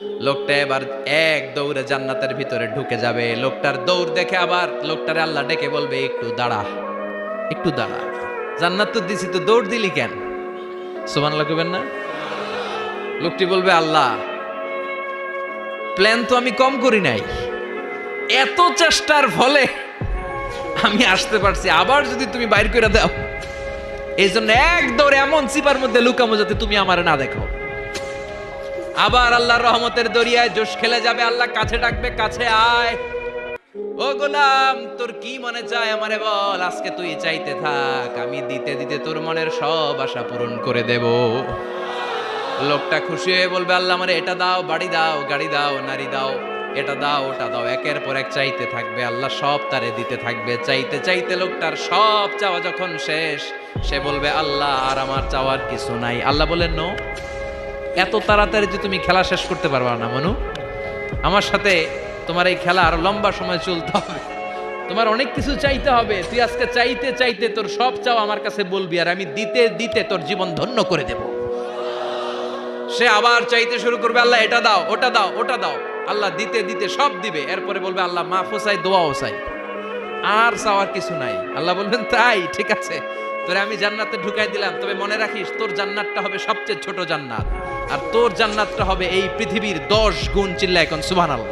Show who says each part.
Speaker 1: লোকটা এবার এক দৌড়ে জান্নাতের ভিতরে ঢুকে যাবে। লোকটার দৌড় দেখে আবার লোকটারে আল্লাহ ডেকে বলবে, একটু দাঁড়া, একটু দাঁড়া, জান্নাত তো দিছি, তো দৌড় দিলি কেন? সুবহানাল্লাহ কইবেন না? লোকটি বলবে, আল্লাহ প্ল্যান তো আমি কম করি নাই, এত চেষ্টার ফলে আমি আসতে পারছি, আবার যদি তুমি বাইর করে দাও, এই জন্য এক দৌড়ে এমন চিপার মধ্যে লুকামো যাতে তুমি আমার না দেখো। আবার আল্লাহর রহমতের দরিয়ায় জোশ খেলে যাবে, আল্লাহ কাছে ডাকবে, কাছে আয়, ও গোলাম তোর কি মনে চায় আমারে বল, আজকে তুই চাইতে থাক, আমি দিতে দিতে তোর মনের সব আশা পূরণ করে দেব। লোকটা খুশি হয়ে বলবে, আল্লাহ আমারে এটা দাও, বাড়ি দাও, গাড়ি দাও, নারী দাও, এটা দাও, ওটা দাও, একের পর এক চাইতে থাকবে, আল্লাহ সব তারে দিতে থাকবে। চাইতে চাইতে লোকটার সব চাওয়া যখন শেষ, সে বলবে, আল্লাহ আর আমার চাওয়ার কিছু নাই। আল্লাহ বলেন, নো, এত তাড়াতাড়ি যে তুমি খেলা শেষ করতে পারবা না মনু, আমার সাথে তোমার এই খেলা আরো লম্বা সময় চলতে হবে, তোমার অনেক কিছু চাইতে হবে। তুই আজকে চাইতে চাইতে তোর সব চাও আমার কাছে বলবি, আর আমি দিতে দিতে তোর জীবন ধন্য করে দেব। সে আবার চাইতে শুরু করবে, আল্লাহ এটা দাও, ওটা দাও, ওটা দাও, আল্লাহ দিতে দিতে সব দিবে। এরপরে বলবে, আল্লাহ মাফও চাই, দোয়াও চাই, আর চাওয়ার কিছু নাই। আল্লাহ বলবেন, তাই ঠিক আছে, তোরে আমি জান্নাতে ঢুকাই দিলাম, তবে মনে রাখিস তোর জান্নাতটা হবে সবচেয়ে ছোট জান্নাত, আর তোর জান্নাতটা হবে এই পৃথিবীর 10 গুণ। চিল্লায় এখন সুবহানাল্লাহ।